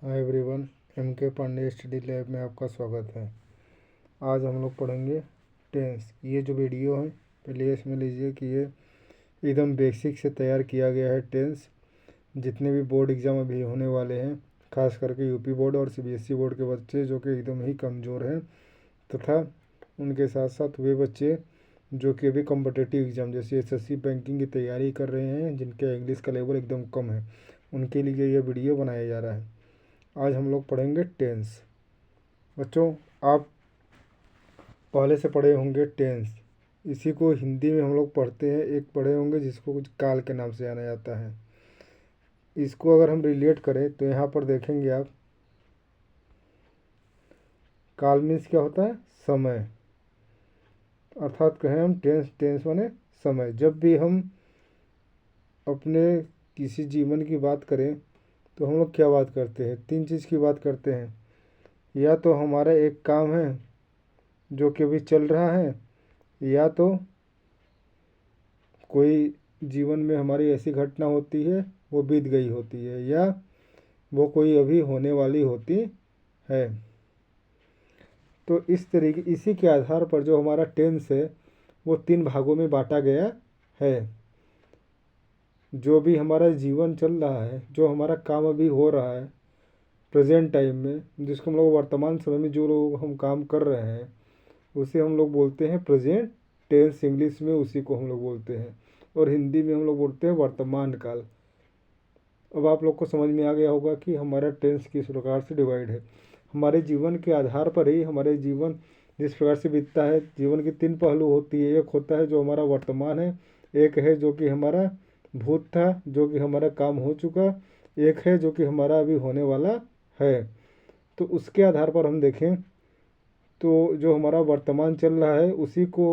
हाय everyone, MK Pandey study lab में आपका स्वागत है। आज हम लोग पढ़ेंगे टेंस। ये जो वीडियो है पहले इसमें लीजिए कि ये एकदम बेसिक से तैयार किया गया है टेंस। जितने भी बोर्ड एग्ज़ाम अभी होने वाले हैं, खास करके यूपी बोर्ड और CBSE बोर्ड के बच्चे जो कि एकदम ही कमज़ोर हैं, तथा उनके साथ साथ वे बच्चे जो कि अभी कॉम्पिटिटिव एग्ज़ाम जैसे SSC बैंकिंग की तैयारी कर रहे हैं, जिनके इंग्लिश का लेवल एकदम कम है, उनके लिए यह वीडियो बनाया जा रहा है। आज हम लोग पढ़ेंगे टेंस। बच्चों, आप पहले से पढ़े होंगे टेंस। इसी को हिंदी में हम लोग पढ़ते हैं, एक पढ़े होंगे जिसको कुछ काल के नाम से जाना जाता है। इसको अगर हम रिलेट करें तो यहाँ पर देखेंगे आप, काल मीन्स क्या होता है? समय। अर्थात कहें हम टेंस माने समय। जब भी हम अपने किसी जीवन की बात करें तो हम लोग क्या बात करते हैं? तीन चीज़ की बात करते हैं। या तो हमारा एक काम है जो कि अभी चल रहा है, या तो कोई जीवन में हमारी ऐसी घटना होती है वो बीत गई होती है, या वो कोई अभी होने वाली होती है। तो इसी के आधार पर जो हमारा टेंस है वो तीन भागों में बांटा गया है। जो भी हमारा जीवन चल रहा है, जो हमारा काम अभी हो रहा है प्रेजेंट टाइम में, जिसको हम लोग वर्तमान समय में जो लोग हम काम कर रहे हैं, उसे हम लोग बोलते हैं प्रेजेंट टेंस। इंग्लिश में उसी को हम लोग बोलते हैं, और हिंदी में हम लोग बोलते हैं वर्तमान काल। अब आप लोग को समझ में आ गया होगा कि हमारा टेंस किस प्रकार से डिवाइड है। हमारे जीवन के आधार पर ही हमारे जीवन जिस प्रकार से बीतता है। जीवन की तीन पहलू होती है। एक होता है जो हमारा वर्तमान है, एक है जो कि हमारा भूत था, जो कि हमारा काम हो चुका, एक है जो कि हमारा अभी होने वाला है। तो उसके आधार पर हम देखें तो जो हमारा वर्तमान चल रहा है उसी को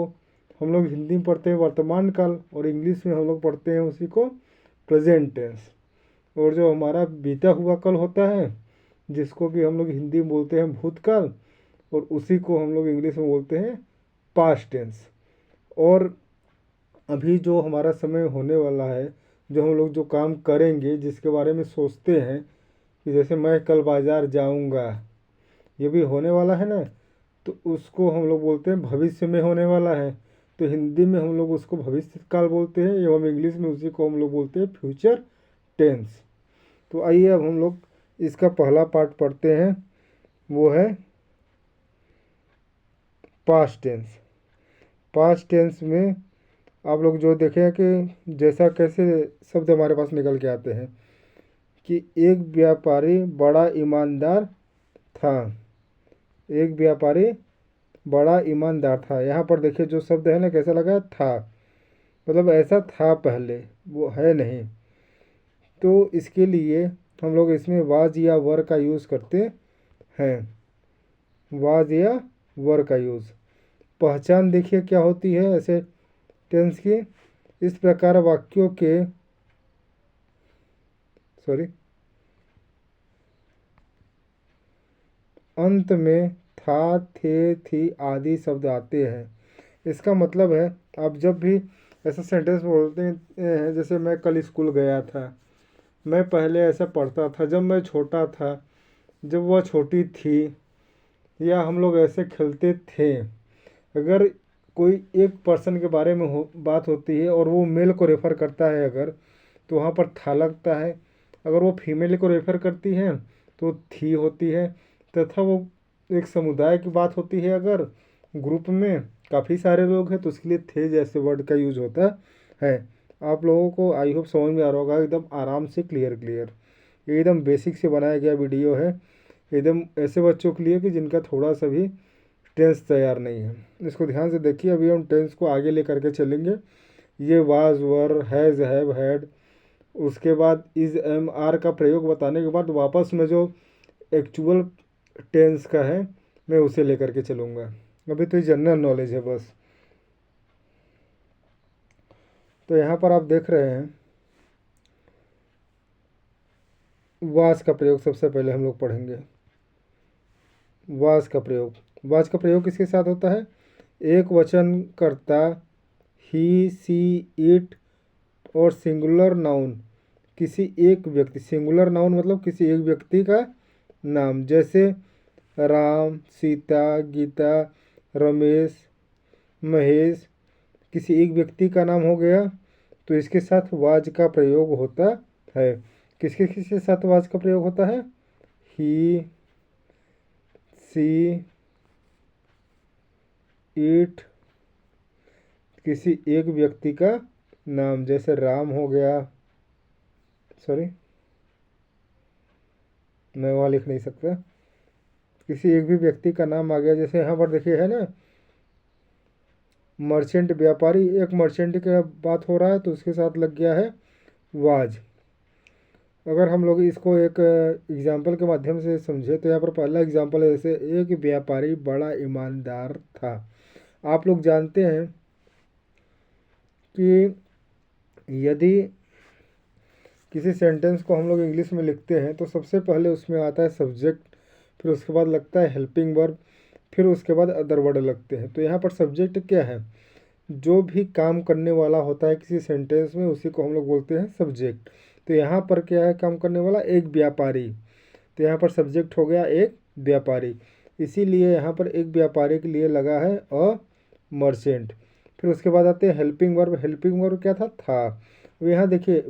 हम लोग हिंदी में पढ़ते हैं वर्तमान काल, और इंग्लिश में हम लोग पढ़ते हैं उसी को प्रेजेंट टेंस। और जो हमारा बीता हुआ कल होता है, जिसको कि हम लोग हिंदी में बोलते हैं भूतकाल, और उसी को हम लोग इंग्लिश में बोलते हैं पास्ट टेंस। और अभी जो हमारा समय होने वाला है, जो हम लोग जो काम करेंगे, जिसके बारे में सोचते हैं कि जैसे मैं कल बाज़ार जाऊंगा, ये भी होने वाला है ना, तो उसको हम लोग बोलते हैं भविष्य में होने वाला है। तो हिंदी में हम लोग उसको भविष्य काल बोलते हैं, एवं इंग्लिश में उसी को हम लोग बोलते हैं फ्यूचर टेंस। तो आइए अब हम लोग इसका पहला पार्ट पढ़ते हैं, वो है पास्ट टेंस। पास्ट टेंस में आप लोग जो देखें कि जैसा कैसे शब्द हमारे पास निकल के आते हैं कि एक व्यापारी बड़ा ईमानदार था। एक व्यापारी बड़ा ईमानदार था। यहाँ पर देखिए जो शब्द है ना, कैसा लगा? था, मतलब ऐसा था पहले, वो है नहीं। तो इसके लिए हम लोग इसमें वाज या वर का यूज़ करते हैं। वाज या वर का यूज़। पहचान देखिए क्या होती है ऐसे टेंस की। इस प्रकार वाक्यों के अंत में था, थे, थी आदि शब्द आते हैं। इसका मतलब है आप जब भी ऐसा सेंटेंस बोलते हैं, जैसे मैं कल स्कूल गया था, मैं पहले ऐसा पढ़ता था जब मैं छोटा था, जब वह छोटी थी, या हम लोग ऐसे खेलते थे। अगर कोई एक पर्सन के बारे में बात होती है और वो मेल को रेफ़र करता है अगर, तो वहाँ पर था लगता है। अगर वो फीमेल को रेफ़र करती है तो थी होती है। तथा वो एक समुदाय की बात होती है, अगर ग्रुप में काफ़ी सारे लोग हैं तो उसके लिए थे जैसे वर्ड का यूज होता है। आप लोगों को आई होप समझ में आ रहा होगा, एकदम आराम से क्लियर एकदम बेसिक से बनाया गया वीडियो है, एकदम ऐसे बच्चों के लिए कि जिनका थोड़ा सा भी टेंस तैयार नहीं है। इसको ध्यान से देखिए। अभी हम टेंस को आगे लेकर के चलेंगे। ये was, were, has, have, had, उसके बाद इज़, एम, आर का प्रयोग बताने के बाद वापस में जो एक्चुअल टेंस का है मैं उसे लेकर के चलूँगा। अभी तो ये जनरल नॉलेज है बस। तो यहाँ पर आप देख रहे हैं वाज का प्रयोग सबसे पहले हम लोग पढ़ेंगे। वाज का प्रयोग। वाज का प्रयोग किसके साथ होता है? एक वचन कर्ता, ही, सी, इट और सिंगुलर नाउन किसी एक व्यक्ति, सिंगुलर नाउन मतलब किसी एक व्यक्ति का नाम, जैसे राम, सीता, गीता, रमेश, महेश किसी एक व्यक्ति का नाम हो गया, तो इसके साथ वाज का प्रयोग होता है। किसके किसके साथ वाज का प्रयोग होता है? ही, सी, इट, किसी एक व्यक्ति का नाम, जैसे राम हो गया, सॉरी मैं वहाँ लिख नहीं सकता, किसी एक भी व्यक्ति का नाम आ गया। जैसे यहाँ पर देखिए है ना, मर्चेंट व्यापारी, एक मर्चेंट की बात हो रहा है तो उसके साथ लग गया है वाज। अगर हम लोग इसको एक एग्जाम्पल के माध्यम से समझे तो यहाँ पर पहला एग्जाम्पल है, जैसे एक व्यापारी बड़ा ईमानदार था। आप लोग जानते हैं कि यदि किसी सेंटेंस को हम लोग इंग्लिश में लिखते हैं तो सबसे पहले उसमें आता है सब्जेक्ट, फिर उसके बाद लगता है हेल्पिंग वर्ब, फिर उसके बाद अदर वर्ड लगते हैं। तो यहाँ पर सब्जेक्ट क्या है? जो भी काम करने वाला होता है किसी सेंटेंस में उसी को हम लोग बोलते हैं सब्जेक्ट। तो यहाँ पर क्या है काम करने वाला? एक व्यापारी। तो यहाँ पर सब्जेक्ट हो गया एक व्यापारी, इसीलिए यहाँ पर एक व्यापारी के लिए लगा है अ मर्चेंट। फिर उसके बाद आते हैं हेल्पिंग वर्ब। हेल्पिंग वर्ब क्या था। अब यहाँ देखिए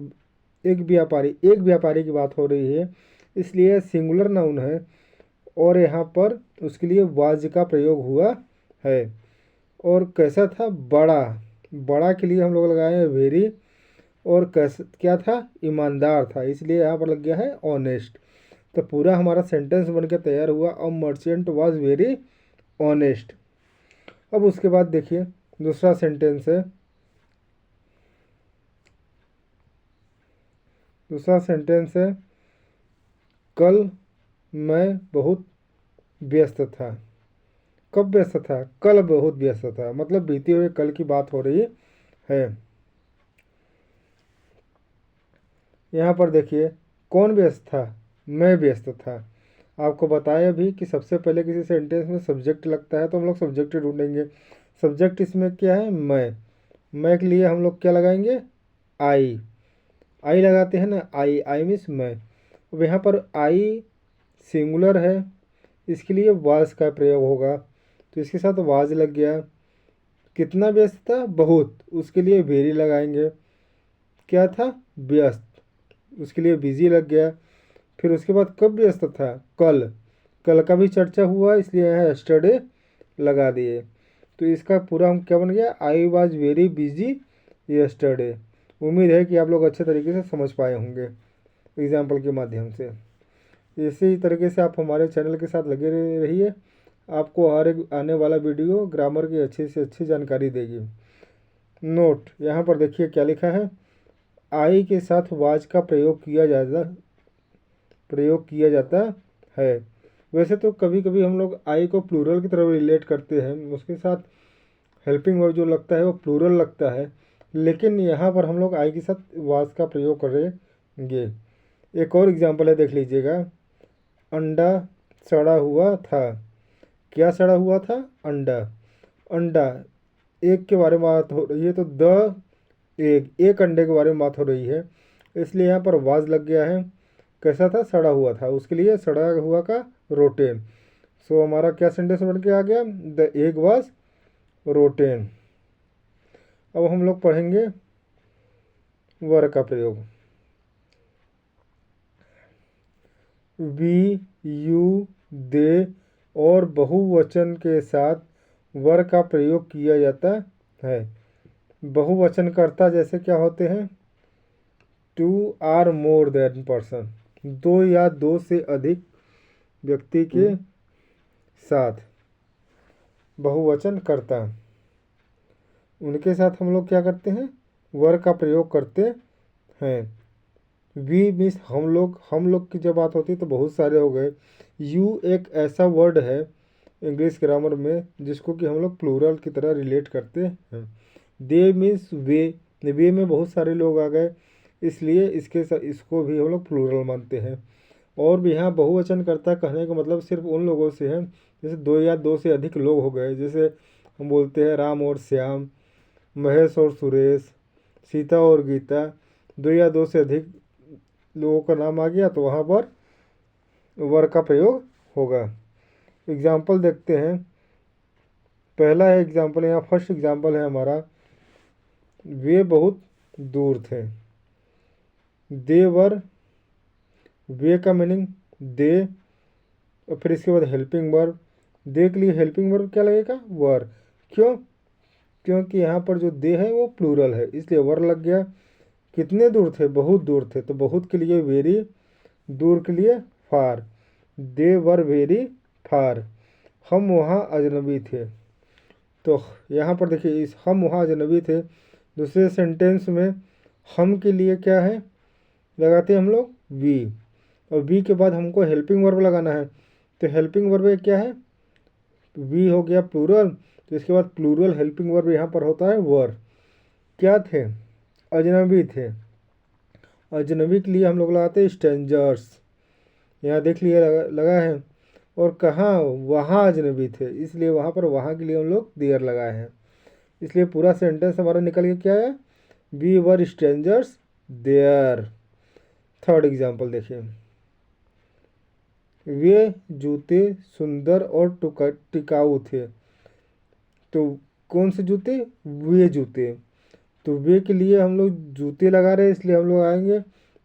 एक व्यापारी की बात हो रही है, इसलिए सिंगुलर नाउन है और यहाँ पर उसके लिए वाज का प्रयोग हुआ है। और कैसा था? बड़ा। बड़ा के लिए हम लोग लगाए हैं वेरी, और कैसा क्या था? ईमानदार था, इसलिए यहाँ पर लग गया है ऑनेस्ट। तो पूरा हमारा सेंटेंस बनकर तैयार हुआ, a merchant was very honest. अब उसके बाद देखिए दूसरा सेंटेंस है, दूसरा सेंटेंस है कल मैं बहुत व्यस्त था। कब व्यस्त था? कल बहुत व्यस्त था, मतलब बीते हुए कल की बात हो रही है। यहाँ पर देखिए कौन व्यस्त था? मैं व्यस्त था। आपको बताया भी कि सबसे पहले किसी सेंटेंस में सब्जेक्ट लगता है तो हम लोग सब्जेक्ट ढूंढेंगे। सब्जेक्ट इसमें क्या है? मैं के लिए हम लोग क्या लगाएंगे? आई। आई लगाते हैं ना, आई, आई मीन्स मैं। अब यहाँ पर आई सिंगुलर है, इसके लिए वाज का प्रयोग होगा, तो इसके साथ वाज लग गया। कितना व्यस्त था? बहुत, उसके लिए वेरी लगाएंगे। क्या था? व्यस्त, उसके लिए बिजी लग गया। फिर उसके बाद कब व्यस्त था? कल। कल का भी चर्चा हुआ इसलिए यहाँ यस्टरडे लगा दिए। तो इसका पूरा हम क्या बन गया? I was very busy yesterday. उम्मीद है कि आप लोग अच्छे तरीके से समझ पाए होंगे एग्जाम्पल के माध्यम से। इसी तरीके से आप हमारे चैनल के साथ लगे रहिए, आपको हर एक आने वाला वीडियो ग्रामर की अच्छी से अच्छी जानकारी देगी। नोट, यहाँ पर देखिए क्या लिखा है, आई के साथ वाज का प्रयोग किया जाता है। वैसे तो कभी कभी हम लोग आई को प्लूरल की तरफ रिलेट करते हैं, उसके साथ हेल्पिंग वर्ब जो लगता है वो प्लूरल लगता है, लेकिन यहाँ पर हम लोग आई के साथ वाज का प्रयोग करेंगे। एक और एग्जांपल है, देख लीजिएगा। अंडा सड़ा हुआ था। क्या सड़ा हुआ था? अंडा। अंडा एक के बारे में बात हो रही है तो द एक अंडे के बारे में बात हो रही है, इसलिए यहाँ पर वाज लग गया है। कैसा था? सड़ा हुआ था, उसके लिए सड़ा हुआ का रोटेन। सो हमारा क्या सेंटेंस बन के आ गया? The egg was rotten. अब हम लोग पढ़ेंगे वर का प्रयोग। वी, यू, दे और बहुवचन के साथ वर का प्रयोग किया जाता है। बहुवचनकर्ता जैसे क्या होते हैं? Two or more than person, दो या दो से अधिक व्यक्ति के साथ बहुवचनकर्ता, उनके साथ हम लोग क्या करते हैं? वर का प्रयोग करते हैं। वी मीन्स हम लोग की जब बात होती है तो बहुत सारे हो गए। यू एक ऐसा वर्ड है इंग्लिश ग्रामर में जिसको कि हम लोग प्लूरल की तरह रिलेट करते हैं। दे मीन्स वे में बहुत सारे लोग आ गए, इसलिए इसको भी हम लोग प्लूरल मानते हैं। और भी यहाँ बहुवचनकर्ता कहने का मतलब सिर्फ उन लोगों से है जैसे दो या दो से अधिक लोग हो गए, जैसे हम बोलते हैं राम और श्याम, महेश और सुरेश, सीता और गीता। दो या दो से अधिक लोगों का नाम आ गया तो वहाँ पर वर का प्रयोग होगा। एग्जाम्पल देखते हैं। पहला है एग्जाम्पल, यहाँ फर्स्ट एग्जाम्पल है हमारा, वे बहुत दूर थे। दे वर, वे का मीनिंग दे, और फिर इसके बाद हेल्पिंग वर्ब। दे के लिए हेल्पिंग वर्ब क्या लगेगा? वर। क्यों? क्योंकि यहाँ पर जो दे है वो प्लूरल है, इसलिए वर लग गया। कितने दूर थे? बहुत दूर थे, तो बहुत के लिए वेरी, दूर के लिए फार। दे वर वेरी फार। हम वहाँ अजनबी थे। तो यहाँ पर देखिए, इस हम वहाँ अजनबी थे, दूसरे सेंटेंस में हम के लिए क्या है लगाते हैं हम लोग? वी। और वी के बाद हमको हेल्पिंग वर्ब लगाना है, तो हेल्पिंग वर्ब क्या है? वी हो गया प्लूरल, तो इसके बाद प्लूरल हेल्पिंग वर्ब यहाँ पर होता है वर। क्या थे? अजनबी थे। अजनबी के लिए हम लोग लगाते हैं स्ट्रेंजर्स। यहाँ देख लिए लगा है। और कहाँ? वहाँ अजनबी थे, इसलिए वहाँ पर वहाँ के लिए हम लोग देयर लगाए हैं। इसलिए पूरा सेंटेंस हमारा निकल के क्या है? We were strangers there. Third example देखिए, वे जूते सुंदर और टिकाऊ थे। तो कौन से जूते? वे जूते। तो वे के लिए हम लोग जूते लगा रहे हैं, इसलिए हम लोग आएंगे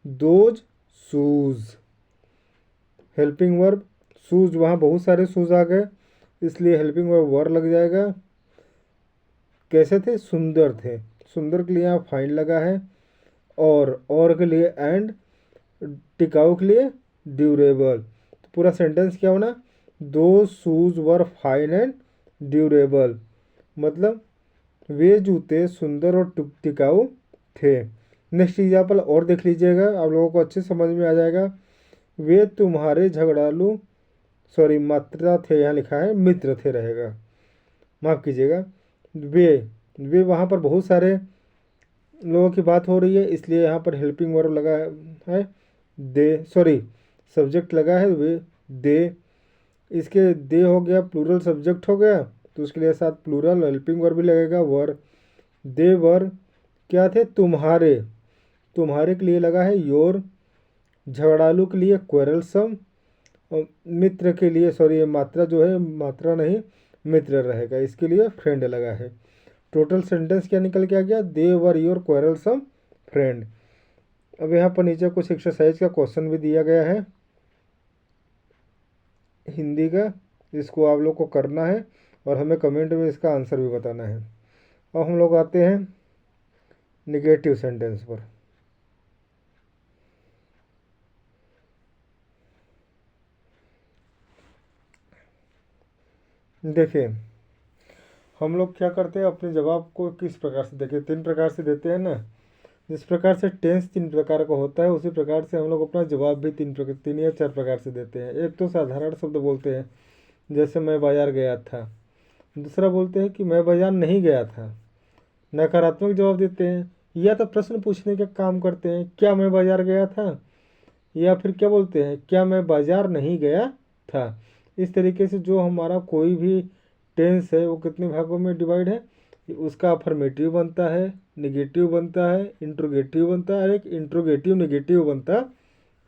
those shoes. Helping verb shoes, वहाँ बहुत सारे शूज़ आ गए, इसलिए हेल्पिंग वर्ब वर लग जाएगा। कैसे थे? सुंदर थे। सुंदर के लिए यहाँ फाइन लगा है, और के लिए एंड, टिकाऊ के लिए ड्यूरेबल। तो पूरा सेंटेंस क्या होना? दो shoes were fine and durable. मतलब वे जूते सुंदर और टिकाऊ थे। नेक्स्ट एग्जाम्पल और देख लीजिएगा, आप लोगों को अच्छे समझ में आ जाएगा। वे तुम्हारे झगड़ालू, सॉरी मात्रा थे, यहाँ लिखा है मित्र थे रहेगा, माफ़ कीजिएगा। वे वहाँ पर बहुत सारे लोगों की बात हो रही है, इसलिए यहाँ पर हेल्पिंग वर्ब लगा है दे, सॉरी सब्जेक्ट लगा है वे दे। इसके दे हो गया प्लूरल सब्जेक्ट हो गया, तो उसके लिए साथ प्लूरल हेल्पिंग वर्ब भी लगेगा वर। दे वर क्या थे? तुम्हारे। तुम्हारे के लिए लगा है योर। झगड़ालू के लिए क्वेरलसम। और मित्र के लिए, सॉरी ये मात्रा जो है, मात्रा नहीं मित्र रहेगा, इसके लिए फ्रेंड लगा है। टोटल सेंटेंस क्या निकल के आ गया? दे वर योर क्वेरलसम फ्रेंड। अब यहाँ पर नीचे कुछ एक्सरसाइज का क्वेश्चन भी दिया गया है हिंदी का, इसको आप लोग को करना है और हमें कमेंट में इसका आंसर भी बताना है। अब हम लोग आते हैं निगेटिव सेंटेंस पर। देखिए, हम लोग क्या करते हैं, अपने जवाब को किस प्रकार से, देखिए 3 प्रकार से देते हैं ना। जिस प्रकार से टेंस 3 प्रकार का होता है, उसी प्रकार से हम लोग अपना जवाब भी 3 या 4 प्रकार से देते हैं। एक तो साधारण शब्द बोलते हैं, जैसे मैं बाजार गया था। दूसरा बोलते हैं कि मैं बाजार नहीं गया था। नकारात्मक जवाब देते हैं, या तो प्रश्न पूछने का काम करते हैं, क्या मैं बाजार गया था? या फिर क्या बोलते हैं, क्या मैं बाजार नहीं गया था? इस तरीके से जो हमारा कोई भी टेंस है वो कितने भागों में डिवाइड है? उसका अफर्मेटिव बनता है, निगेटिव बनता है, इंट्रोगेटिव बनता है, और एक इंट्रोगेटिव निगेटिव बनता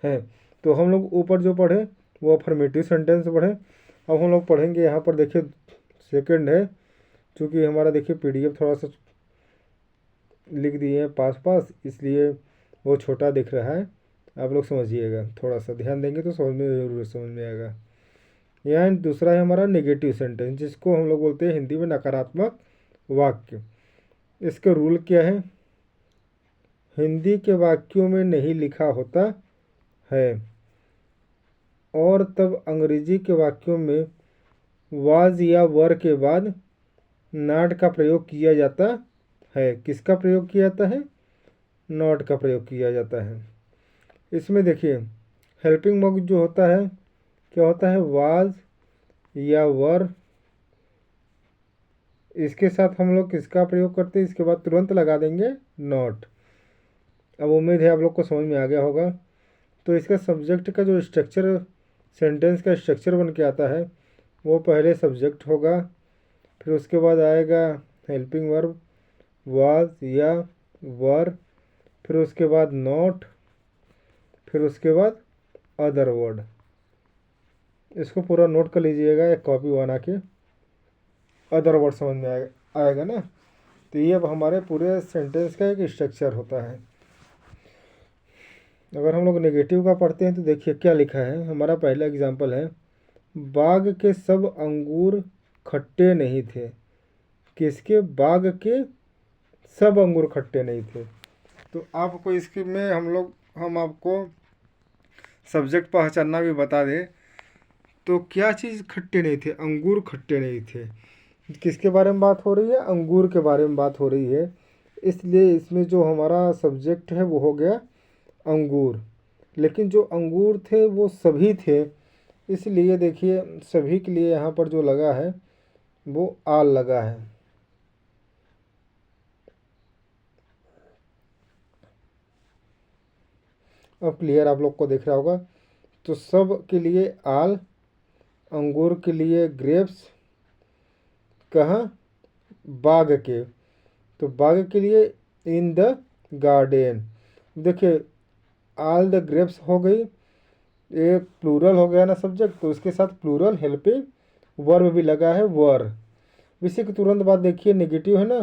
है। तो हम लोग ऊपर जो पढ़े वो अफर्मेटिव सेंटेंस पढ़े। अब हम लोग पढ़ेंगे यहाँ पर, देखिए सेकंड है, चूँकि हमारा देखिए पीडीएफ थोड़ा सा लिख दिए हैं पास पास, इसलिए वो छोटा दिख रहा है। आप लोग समझिएगा, थोड़ा सा ध्यान देंगे तो समझ में ज़रूर समझ में आएगा। यहाँ दूसरा है हमारा नेगेटिव सेंटेंस, जिसको हम लोग बोलते हैं हिंदी में नकारात्मक वाक्य। इसका रूल क्या है? हिंदी के वाक्यों में नहीं लिखा होता है, और तब अंग्रेजी के वाक्यों में वाज या वर के बाद नॉट का प्रयोग किया जाता है। किसका प्रयोग किया जाता है? नॉट का प्रयोग किया जाता है। इसमें देखिए हेल्पिंग वर्ब जो होता है, क्या होता है? वाज या वर, इसके साथ हम लोग किसका प्रयोग करते हैं? इसके बाद तुरंत लगा देंगे नॉट। अब उम्मीद है आप लोग को समझ में आ गया होगा। तो इसका सब्जेक्ट का जो स्ट्रक्चर, सेंटेंस का स्ट्रक्चर बन के आता है, वो पहले सब्जेक्ट होगा, फिर उसके बाद आएगा हेल्पिंग वर्ब वाज या वर, फिर उसके बाद नॉट, फिर उसके बाद अदर वर्ड। इसको पूरा नोट कर लीजिएगा, एक कॉपी बना के, अदर वर्ड समझ में आएगा ना। तो ये अब हमारे पूरे सेंटेंस का एक स्ट्रक्चर होता है। अगर हम लोग नेगेटिव का पढ़ते हैं तो देखिए क्या लिखा है। हमारा पहला एग्जाम्पल है, बाग के सब अंगूर खट्टे नहीं थे। किसके? बाग के सब अंगूर खट्टे नहीं थे। तो आपको इसके में हम आपको सब्जेक्ट पहचानना भी बता दें तो क्या चीज़ खट्टे नहीं थे? अंगूर खट्टे नहीं थे। किसके बारे में बात हो रही है? अंगूर के बारे में बात हो रही है। इसलिए इसमें जो हमारा सब्जेक्ट है वो हो गया अंगूर। लेकिन जो अंगूर थे वो सभी थे, इसलिए देखिए सभी के लिए यहाँ पर जो लगा है वो आल लगा है। अब क्लियर आप लोग को दिख रहा होगा। तो सब के लिए आल, अंगूर के लिए ग्रेप्स, कहाँ? बाग के। तो बाग के लिए इन द गार्डन। देखिए ऑल द ग्रेप्स हो गई, ये प्लूरल हो गया ना सब्जेक्ट, तो इसके साथ प्लूरल हेल्पिंग वर्ब भी लगा है, वर। इसी के तुरंत बाद देखिए नेगेटिव है ना,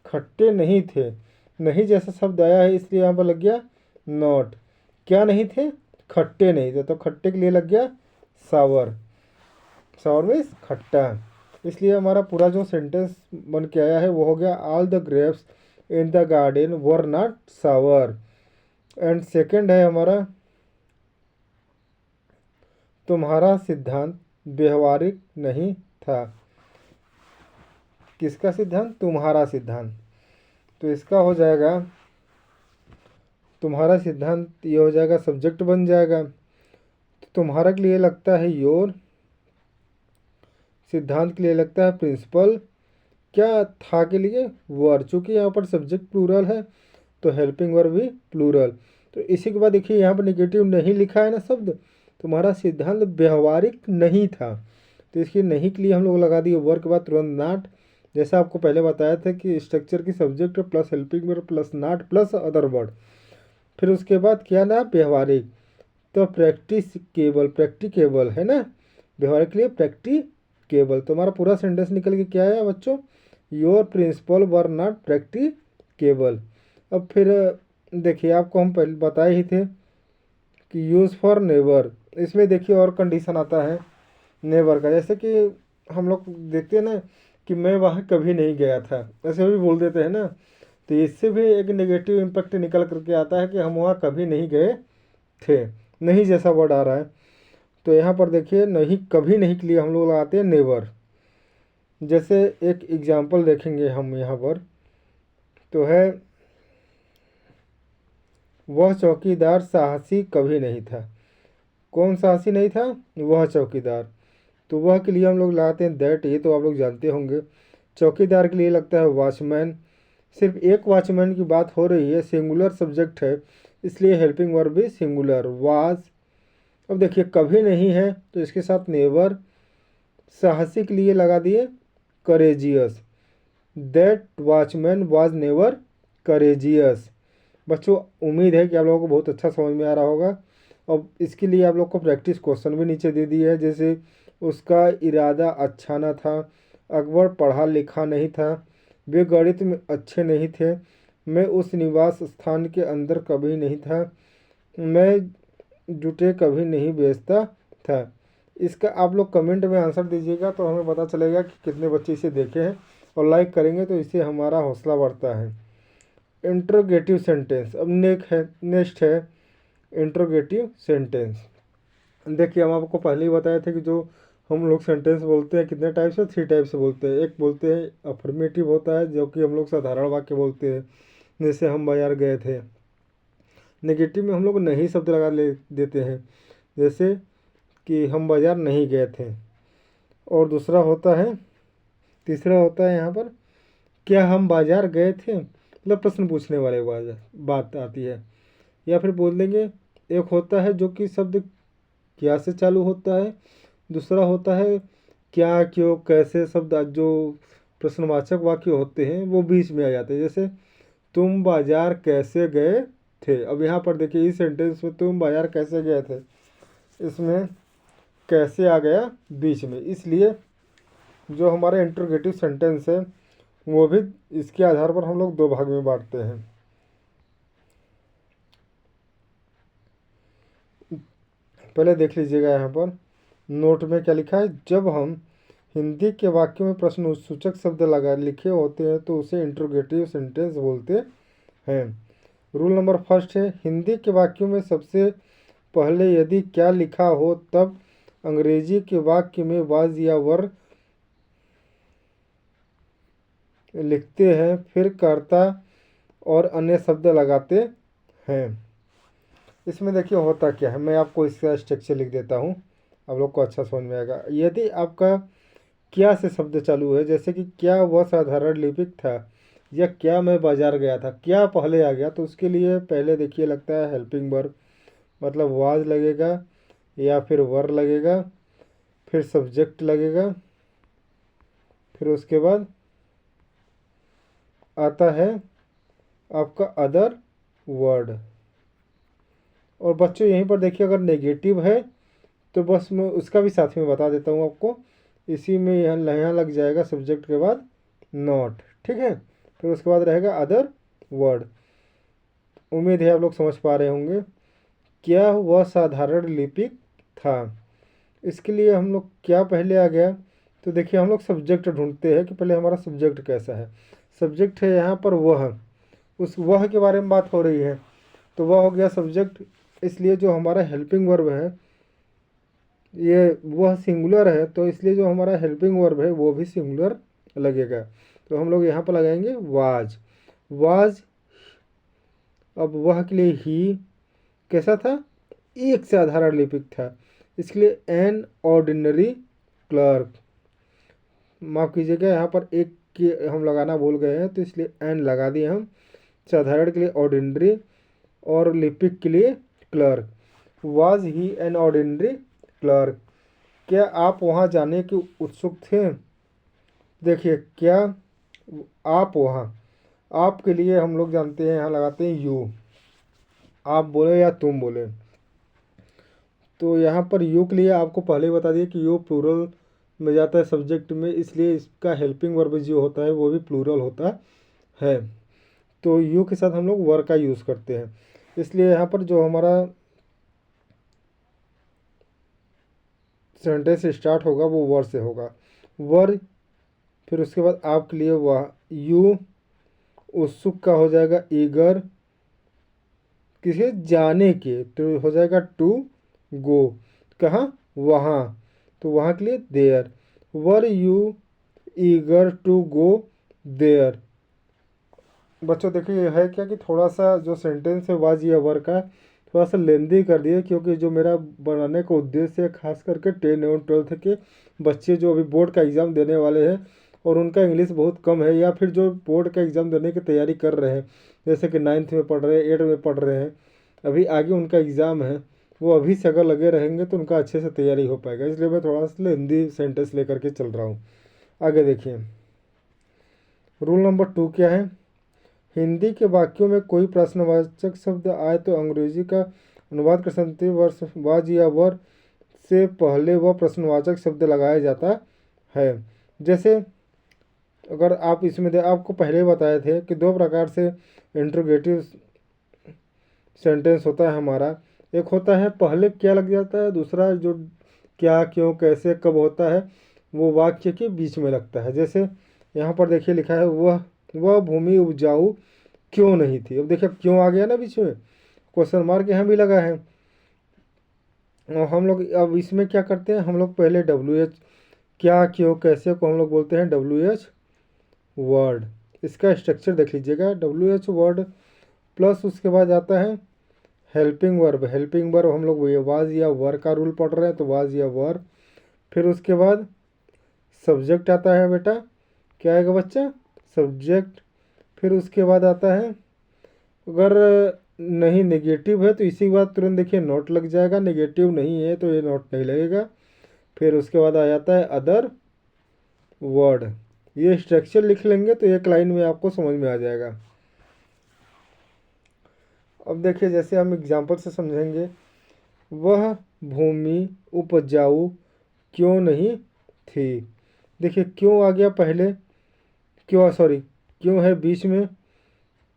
खट्टे नहीं थे। नहीं जैसा शब्द आया है इसलिए यहाँ पर लग गया नॉट। क्या नहीं थे? खट्टे नहीं थे। तो खट्टे के लिए लग गया सावर। सावर मीन्स खट्टा। इसलिए हमारा पूरा जो सेंटेंस बन के आया है वो हो गया, all the grapes in the garden were not sour. And second है हमारा, तुम्हारा सिद्धांत व्यवहारिक नहीं था। किसका सिद्धांत? तुम्हारा सिद्धांत। तो इसका हो जाएगा, तुम्हारा सिद्धांत ये हो जाएगा, सब्जेक्ट बन जाएगा। तो तुम्हारा के लिए लगता है योर, सिद्धांत के लिए लगता है प्रिंसिपल, क्या था के लिए वर। चूँकि यहाँ पर सब्जेक्ट प्लूरल है तो हेल्पिंग वर्ब भी प्लूरल। तो इसी के बाद देखिए यहाँ पर नेगेटिव नहीं लिखा है ना शब्द, तुम्हारा सिद्धांत व्यवहारिक नहीं था। तो इसके नहीं के लिए हम लोग लगा दिए वर के बाद तुरंत नॉट। जैसा आपको पहले बताया था कि स्ट्रक्चर की subject plus helping verb plus not plus other word. फिर उसके बाद क्या ना, व्यवहारिक। तो प्रैक्टिकेबल है ना, व्यवहारिक के लिए प्रैक्टिकेबल। तो हमारा पूरा सेंटेंस निकल के क्या है बच्चों? Your principle were not practicable. अब फिर देखिए आपको हम पहले बताए ही थे कि यूज़ फॉर नेवर। इसमें देखिए और कंडीशन आता है नेवर का। जैसे कि हम लोग देखते हैं ना कि मैं वहाँ कभी नहीं गया था, ऐसे भी बोल देते हैं ना। तो इससे भी एक नेगेटिव इम्पैक्ट निकल करके आता है कि हम वहाँ कभी नहीं गए थे। नहीं जैसा वर्ड आ रहा है। तो यहाँ पर देखिए नहीं, कभी नहीं के लिए हम लोग लगाते हैं नेवर। जैसे एक एग्जाम्पल देखेंगे हम यहाँ पर, तो है, वह चौकीदार साहसी कभी नहीं था। कौन साहसी नहीं था? वह चौकीदार। तो वह के लिए हम लोग लगाते हैं दैट, ये तो आप लोग जानते होंगे। चौकीदार के लिए लगता है वॉचमैन। सिर्फ एक वॉचमैन की बात हो रही है, सिंगुलर सब्जेक्ट है, इसलिए हेल्पिंग वर्ब भी सिंगुलर, वाज। अब देखिए कभी नहीं है तो इसके साथ नेवर। साहसी के लिए लगा दिए courageous, that watchman was never courageous. बच्चों उम्मीद है कि आप लोगों को बहुत अच्छा समझ में आ रहा होगा। अब इसके लिए आप लोग को प्रैक्टिस क्वेश्चन भी नीचे दे दिए है। जैसे उसका इरादा अच्छा न था, अकबर पढ़ा लिखा नहीं था, वे गणित में अच्छे नहीं थे, मैं उस निवास स्थान के अंदर कभी नहीं था, मैं जूते कभी नहीं बेचता था। इसका आप लोग कमेंट में आंसर दीजिएगा तो हमें पता चलेगा कि कितने बच्चे इसे देखे हैं, और लाइक करेंगे तो इससे हमारा हौसला बढ़ता है। इंट्रोगेटिव सेंटेंस अब नेक्स्ट है इंट्रोगेटिव सेंटेंस। देखिए हम आपको पहले ही बताया था कि जो हम लोग सेंटेंस बोलते हैं कितने टाइप से, 3 टाइप से बोलते हैं। एक बोलते हैं अफर्मेटिव होता है, जो कि हम लोग साधारण वाक्य बोलते हैं, जैसे हम बाजार गए थे। नेगेटिव में हम लोग नहीं शब्द लगा ले देते हैं, जैसे कि हम बाजार नहीं गए थे। और दूसरा होता है, तीसरा होता है यहाँ पर, क्या हम बाजार गए थे, मतलब प्रश्न पूछने वाले बात आती है। या फिर बोल देंगे, एक होता है जो कि शब्द क्या से चालू होता है, दूसरा होता है क्या, क्यों, कैसे शब्द जो प्रश्नवाचक वाक्य होते हैं वो बीच में आ जाते हैं। जैसे तुम बाजार कैसे गए थे। अब यहाँ पर देखिए इस सेंटेंस में तुम बाजार कैसे गए थे, इसमें कैसे आ गया बीच में। इसलिए जो हमारा इंट्रोगेटिव सेंटेंस है वो भी इसके आधार पर हम लोग दो भाग में बांटते हैं। पहले देख लीजिएगा यहाँ पर नोट में क्या लिखा है। जब हम हिंदी के वाक्यों में प्रश्नसूचक शब्द लगा लिखे होते हैं तो उसे इंट्रोगेटिव सेंटेंस बोलते हैं। रूल नंबर फर्स्ट है, हिंदी के वाक्यों में सबसे पहले यदि क्या लिखा हो तब अंग्रेजी के वाक्य में वाज या वर लिखते हैं, फिर कर्ता और अन्य शब्द लगाते हैं। इसमें देखिए होता क्या है, मैं आपको इसका स्ट्रक्चर लिख देता हूँ, आप लोग को अच्छा समझ में आएगा। यदि आपका क्या से शब्द चालू है, जैसे कि क्या वह साधारण लिपिक था या क्या मैं बाजार गया था, क्या पहले आ गया तो उसके लिए पहले देखिए लगता है हेल्पिंग वर्ब, मतलब वाज लगेगा या फिर वर लगेगा, फिर सब्जेक्ट लगेगा, फिर उसके बाद आता है आपका अदर वर्ड। और बच्चों यहीं पर देखिए अगर नेगेटिव है तो बस मैं उसका भी साथ में बता देता हूँ आपको। इसी में यहाँ लग जाएगा सब्जेक्ट के बाद नॉट, ठीक है। फिर उसके बाद रहेगा अदर वर्ड। उम्मीद है आप लोग समझ पा रहे होंगे। क्या वह साधारण लिपिक था, इसके लिए हम लोग क्या पहले आ गया तो देखिए हम लोग सब्जेक्ट ढूंढते हैं कि पहले हमारा सब्जेक्ट कैसा है। सब्जेक्ट है यहाँ पर वह, उस वह के बारे में बात हो रही है तो वह हो गया सब्जेक्ट। इसलिए जो हमारा हेल्पिंग वर्ब है ये वह सिंगुलर है तो इसलिए जो हमारा हेल्पिंग वर्ब है वो भी सिंगुलर लगेगा। तो हम लोग यहाँ पर लगाएंगे वाज। वाज, अब वह के लिए ही कैसा था, एक साधारण लिपिक था, इसके लिए एन ऑर्डिनरी क्लर्क। माफ़ कीजिएगा यहाँ पर एक के हम लगाना भूल गए हैं तो इसलिए एन लगा दिए हम। साधारण के लिए ऑर्डिनरी और लिपिक के लिए clerk. Was he an ordinary clerk. क्या आप वहाँ जाने के उत्सुक थे, देखिए क्या आप वहाँ, आप के लिए हम लोग जानते हैं यहाँ लगाते हैं यू, आप बोले या तुम बोले। तो यहाँ पर यू के लिए आपको पहले ही बता दिया कि यू प्लूरल में जाता है सब्जेक्ट में, इसलिए इसका हेल्पिंग वर्ब जो होता है वो भी प्लूरल होता है। तो यू के साथ हम लोग वर का यूज़ करते हैं, इसलिए यहाँ पर जो हमारा सेंटेंस स्टार्ट होगा वो वर से होगा। वर, फिर उसके बाद आपके लिए वह यू, उत्सुक का हो जाएगा ईगर, किसी जाने के तो हो जाएगा टू गो, कहाँ वहाँ, तो वहाँ के लिए there. Were you eager to go there. बच्चों देखिए है क्या कि थोड़ा सा जो सेंटेंस है वाज या वर का थोड़ा सा लेंदी कर दिया, क्योंकि जो मेरा बनाने का उद्देश्य है खास करके 10 एवं 12th के बच्चे जो अभी बोर्ड का एग्ज़ाम देने वाले हैं और उनका इंग्लिश बहुत कम है, या फिर जो बोर्ड का एग्ज़ाम देने की तैयारी कर रहे हैं, जैसे कि 9th में पढ़ रहे हैं, 8 में पढ़ रहे हैं, अभी आगे उनका एग्ज़ाम है, वो अभी से अगर लगे रहेंगे तो उनका अच्छे से तैयारी हो पाएगा। इसलिए मैं थोड़ा सा हिंदी सेंटेंस लेकर के चल रहा हूँ। आगे देखिए रूल नंबर 2 क्या है। हिंदी के वाक्यों में कोई प्रश्नवाचक शब्द आए तो अंग्रेजी का अनुवाद कर सकते वर्ष वाज या वर से पहले वह प्रश्नवाचक शब्द लगाया जाता है। जैसे अगर आप इसमें आपको पहले ही बताए थे कि दो प्रकार से इंट्रोगेटिव सेंटेंस होता है हमारा। एक होता है पहले क्या लग जाता है, दूसरा जो क्या क्यों कैसे कब होता है वो वाक्य के बीच में लगता है। जैसे यहाँ पर देखिए लिखा है वह भूमि उपजाऊ क्यों नहीं थी। अब देखिए क्यों आ गया ना बीच में, क्वेश्चन मार्क यहाँ भी लगा है। और हम लोग अब इसमें क्या करते हैं, हम लोग पहले WH क्या क्यों कैसे को हम लोग बोलते हैं WH वर्ड। इसका स्ट्रक्चर देख लीजिएगा, WH वर्ड प्लस उसके बाद आता है हेल्पिंग वर्ब। हेल्पिंग वर्ब हम लोग वाज या वर का रूल पढ़ रहे हैं तो वाज या वर। फिर उसके बाद सब्जेक्ट आता है बेटा, क्या आएगा बच्चा, सब्जेक्ट। फिर उसके बाद आता है अगर नहीं नेगेटिव है तो इसी के बाद तुरंत देखिए नोट लग जाएगा, नेगेटिव नहीं है तो ये नोट नहीं लगेगा। फिर उसके बाद आ जाता है अदर वर्ड। ये स्ट्रक्चर लिख लेंगे तो एक लाइन में आपको समझ में आ जाएगा। अब देखिए जैसे हम एग्जाम्पल से समझेंगे, वह भूमि उपजाऊ क्यों नहीं थी। देखिए क्यों आ गया पहले, क्यों है बीच में,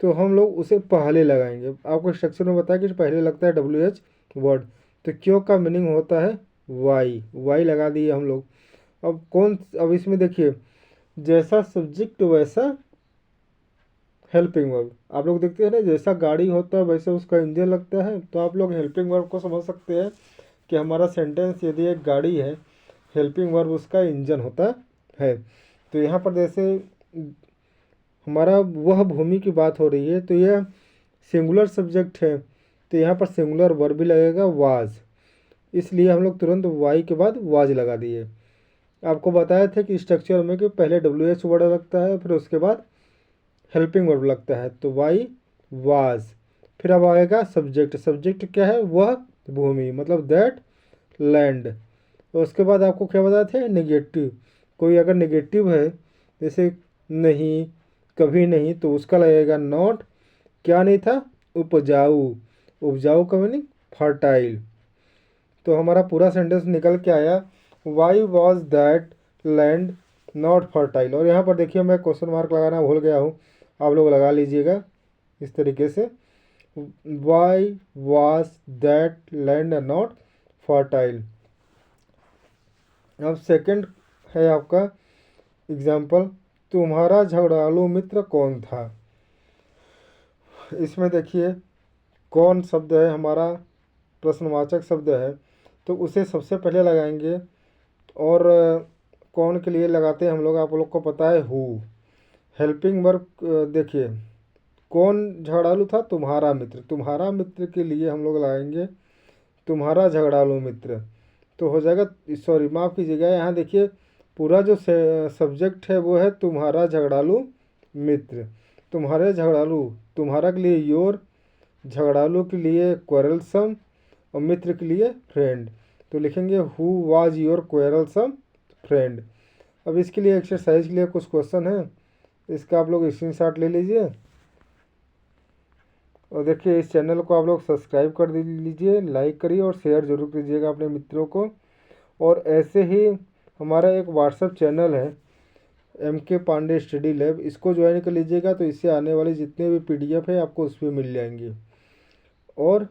तो हम लोग उसे पहले लगाएंगे। आपको स्ट्रक्चर में बताया कि पहले लगता है WH वर्ड, तो क्यों का मीनिंग होता है वाई लगा दिए हम लोग। अब इसमें देखिए, जैसा सब्जेक्ट वैसा हेल्पिंग वर्ब। आप लोग देखते हैं ना, जैसा गाड़ी होता है वैसे उसका इंजन लगता है, तो आप लोग हेल्पिंग वर्ब को समझ सकते हैं कि हमारा सेंटेंस यदि एक गाड़ी है, हेल्पिंग वर्ब उसका इंजन होता है। तो यहाँ पर जैसे हमारा वह भूमि की बात हो रही है, तो यह सिंगुलर सब्जेक्ट है, तो यहाँ पर सिंगुलर वर्ब भी लगेगा वाज, इसलिए हम लोग तुरंत वाई के बाद वाज लगा दिए। आपको बताया था कि स्ट्रक्चर में कि पहले WH वर्ड लगता है, फिर उसके बाद हेल्पिंग वर्ब लगता है, तो वाई वाज। फिर अब आएगा सब्जेक्ट। सब्जेक्ट क्या है, वह भूमि, मतलब दैट लैंड। तो उसके बाद आपको क्या बताते हैं, नेगेटिव। कोई अगर नेगेटिव है, जैसे नहीं, कभी नहीं, तो उसका लगेगा नॉट। क्या नहीं था, उपजाऊ। उपजाऊ का मीनिंग फर्टाइल। तो हमारा पूरा सेंटेंस निकल के आया, why was that land not fertile. और यहाँ पर देखिए मैं क्वेश्चन मार्क लगाना भूल गया हूँ, आप लोग लगा लीजिएगा इस तरीके से, why was that land not fertile. अब सेकंड है आपका एग्जाम्पल, तुम्हारा झगड़ालू मित्र कौन था। इसमें देखिए कौन शब्द है हमारा, प्रश्नवाचक शब्द है, तो उसे सबसे पहले लगाएंगे। और कौन के लिए लगाते हैं हम लोग, आप लोग को पता है हु। हेल्पिंग वर्ब देखिए, कौन झगड़ालू था, तुम्हारा मित्र। तुम्हारा मित्र के लिए हम लोग लगाएंगे तुम्हारा झगड़ालू मित्र, तो हो जाएगा, सॉरी माफ़ कीजिएगा, यहाँ देखिए पूरा जो सब्जेक्ट है वो है तुम्हारा झगड़ालू मित्र। तुम्हारे झगड़ालू, तुम्हारा के लिए योर, झगड़ालू के लिए क्वेरलसम, और मित्र के लिए फ्रेंड। तो लिखेंगे हु वाज योर क्वेरलसम फ्रेंड। अब इसके लिए एक्सरसाइज के लिए कुछ क्वेश्चन है, इसका आप लोग स्क्रीनशॉट ले लीजिए। और देखिए इस चैनल को आप लोग सब्सक्राइब कर लीजिए, लाइक करिए और शेयर जरूर कीजिएगा अपने मित्रों को। और ऐसे ही हमारा एक व्हाट्सएप चैनल है MK पांडे स्टडी लैब, इसको ज्वाइन कर लीजिएगा, तो इससे आने वाले जितने भी PDF है आपको उस पर मिल जाएंगे। और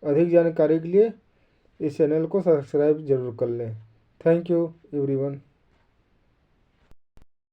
अधिक जानकारी के लिए इस चैनल को सब्सक्राइब जरूर कर लें। Thank you everyone.